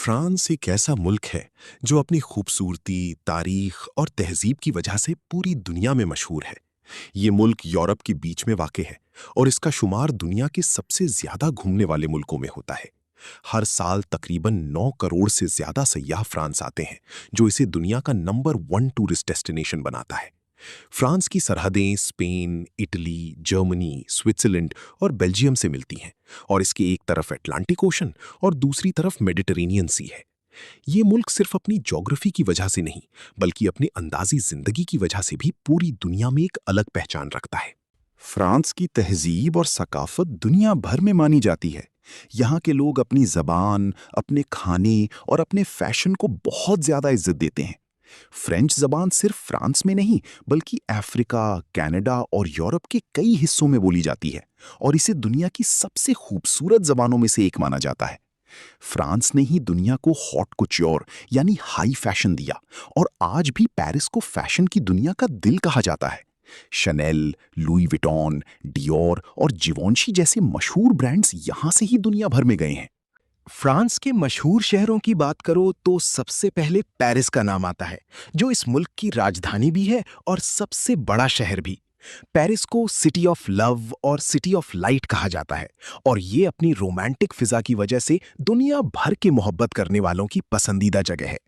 France एक ऐसा मुल्क है जो अपनी खूबसूरती, तारीख और तहजीब की वजह से पूरी दुनिया में मशहूर है। ये मुल्क यूरोप के बीच में वाक़ है और इसका शुमार दुनिया के सबसे ज़्यादा घूमने वाले मुल्कों में होता है। हर साल तकरीबन 9 करोड़ से ज़्यादा सयाह फ्रांस आते हैं, जो इसे दुनिया का नंबर 1 टूरिस्ट डेस्टिनेशन बनाता है। फ्रांस की सरहदें स्पेन, इटली, जर्मनी, स्विट्ज़रलैंड और बेल्जियम से मिलती हैं और इसकी एक तरफ अटलांटिक ओशन और दूसरी तरफ मेडिटरेनियन सी है। ये मुल्क सिर्फ अपनी ज्योग्राफी की वजह से नहीं, बल्कि अपने अंदाजी जिंदगी की वजह से भी पूरी दुनिया में एक अलग पहचान रखता है। फ्रांस की तहजीब और सकाफत दुनिया भर में मानी जाती है। यहाँ के लोग अपनी जबान, अपने खाने और अपने फैशन को बहुत ज्यादा इज्जत देते हैं। फ्रेंच जबान सिर्फ फ्रांस में नहीं, बल्कि अफ्रीका, कनाडा और यूरोप के कई हिस्सों में बोली जाती है और इसे दुनिया की सबसे खूबसूरत जबानों में से एक माना जाता है। फ्रांस ने ही दुनिया को हॉट कुच्योर यानी हाई फैशन दिया और आज भी पेरिस को फैशन की दुनिया का दिल कहा जाता है। शनेल, लुई विटॉन, डियोर और जिवॉन्शी जैसे मशहूर ब्रांड्स यहां से ही दुनिया भर में गए हैं। फ्रांस के मशहूर शहरों की बात करो तो सबसे पहले पेरिस का नाम आता है, जो इस मुल्क की राजधानी भी है और सबसे बड़ा शहर भी। पेरिस को सिटी ऑफ लव और सिटी ऑफ लाइट कहा जाता है और ये अपनी रोमांटिक फिजा की वजह से दुनिया भर के मोहब्बत करने वालों की पसंदीदा जगह है।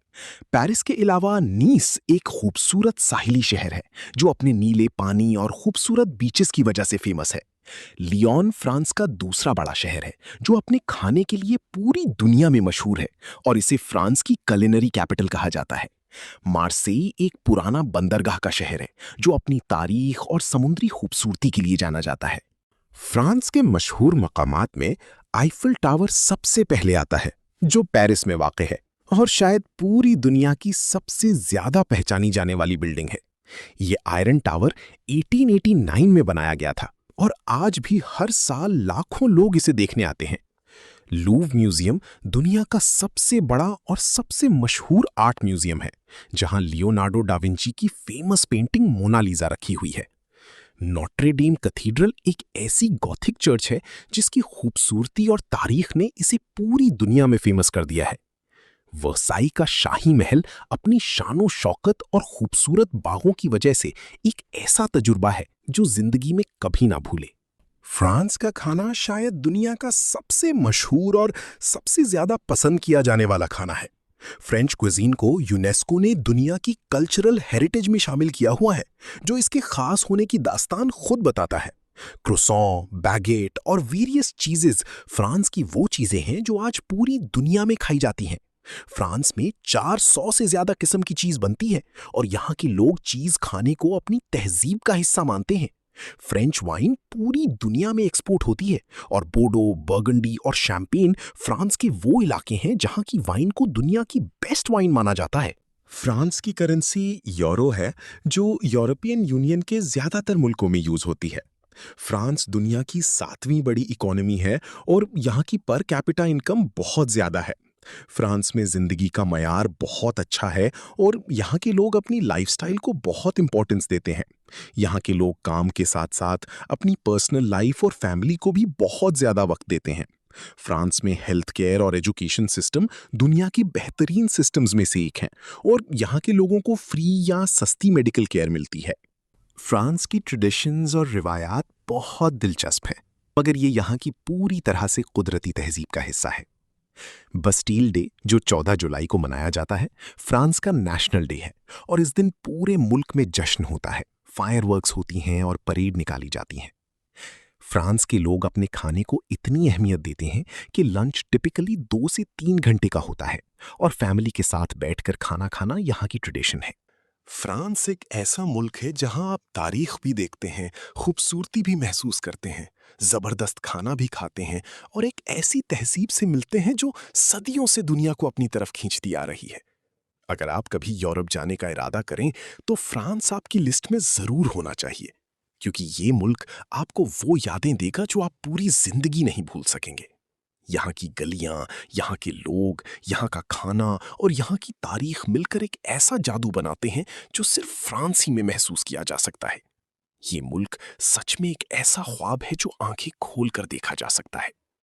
पेरिस के अलावा नीस एक खूबसूरत साहिली शहर है, जो अपने नीले पानी और खूबसूरत बीचेस की वजह से फेमस है। लियोन फ्रांस का दूसरा बड़ा शहर है, जो अपने खाने के लिए पूरी दुनिया में मशहूर है और इसे फ्रांस की कुलिनरी कैपिटल कहा जाता है। मार्सेई एक पुराना बंदरगाह का शहर है, जो अपनी तारीख और समुद्री खूबसूरती के लिए जाना जाता है। फ्रांस के मशहूर मकामात में आईफिल टावर सबसे पहले आता है, जो पेरिस में वाक़ है और शायद पूरी दुनिया की सबसे ज्यादा पहचानी जाने वाली बिल्डिंग है। ये आयरन टावर 1889 में बनाया गया था और आज भी हर साल लाखों लोग इसे देखने आते हैं। लूव म्यूजियम दुनिया का सबसे बड़ा और सबसे मशहूर आर्ट म्यूजियम है, जहां लियोनार्डो डा विंची की फेमस पेंटिंग मोनालिसा रखी हुई है। नोट्रे डेम कैथीड्रल एक ऐसी गॉथिक चर्च है जिसकी खूबसूरती और तारीख ने इसे पूरी दुनिया में फेमस कर दिया है। वर्साई का शाही महल अपनी शानो शौकत और खूबसूरत बागों की वजह से एक ऐसा तजुर्बा है जो जिंदगी में कभी ना भूले। फ्रांस का खाना शायद दुनिया का सबसे मशहूर और सबसे ज्यादा पसंद किया जाने वाला खाना है। फ्रेंच क्विजीन को यूनेस्को ने दुनिया की कल्चरल हेरिटेज में शामिल किया हुआ है, जो इसके खास होने की दास्तान खुद बताता है। क्रोसॉन, बैगेट और वेरियस चीजेस फ्रांस की वो चीजें हैं जो आज पूरी दुनिया में खाई जाती हैं। फ्रांस में 400 से ज्यादा किस्म की चीज बनती है और यहाँ के लोग चीज खाने को अपनी तहजीब का हिस्सा मानते हैं। फ्रेंच वाइन पूरी दुनिया में एक्सपोर्ट होती है और बोर्डो, बर्गंडी और शैंपेन फ्रांस के वो इलाके हैं जहाँ की वाइन को दुनिया की बेस्ट वाइन माना जाता है। फ्रांस की करेंसी यूरो है, जो यूरोपियन यूनियन के ज्यादातर मुल्कों में यूज होती है। फ्रांस दुनिया की 7वीं बड़ी इकोनॉमी है और यहाँ की पर कैपिटा इनकम बहुत ज्यादा है। फ्रांस में जिंदगी का मयार बहुत अच्छा है और यहाँ के लोग अपनी लाइफस्टाइल को बहुत इंपॉर्टेंस देते हैं। यहाँ के लोग काम के साथ साथ अपनी पर्सनल लाइफ और फैमिली को भी बहुत ज्यादा वक्त देते हैं। फ्रांस में हेल्थ केयर और एजुकेशन सिस्टम दुनिया की बेहतरीन सिस्टम्स में से एक है और यहाँ के लोगों को फ्री या सस्ती मेडिकल केयर मिलती है। फ्रांस की ट्रेडिशंस और रिवायात बहुत दिलचस्प है, मगर ये यहाँ की पूरी तरह से कुदरती तहजीब का हिस्सा है। बस्टील डे, जो 14 जुलाई को मनाया जाता है, फ्रांस का नेशनल डे है और इस दिन पूरे मुल्क में जश्न होता है, फायरवर्क्स होती हैं और परेड निकाली जाती हैं। फ्रांस के लोग अपने खाने को इतनी अहमियत देते हैं कि लंच टिपिकली 2 से 3 घंटे का होता है और फैमिली के साथ बैठकर खाना खाना यहाँ की ट्रेडिशन है। फ्रांस एक ऐसा मुल्क है जहां आप तारीख भी देखते हैं, खूबसूरती भी महसूस करते हैं, जबरदस्त खाना भी खाते हैं और एक ऐसी तहजीब से मिलते हैं जो सदियों से दुनिया को अपनी तरफ खींचती आ रही है। अगर आप कभी यूरोप जाने का इरादा करें तो फ्रांस आपकी लिस्ट में जरूर होना चाहिए, क्योंकि ये मुल्क आपको वो यादें देगा जो आप पूरी जिंदगी नहीं भूल सकेंगे। यहाँ की गलियां, यहाँ के लोग, यहाँ का खाना और यहाँ की तारीख मिलकर एक ऐसा जादू बनाते हैं जो सिर्फ फ्रांस ही में महसूस किया जा सकता है। ये मुल्क सच में एक ऐसा ख्वाब है जो आंखें खोलकर देखा जा सकता है।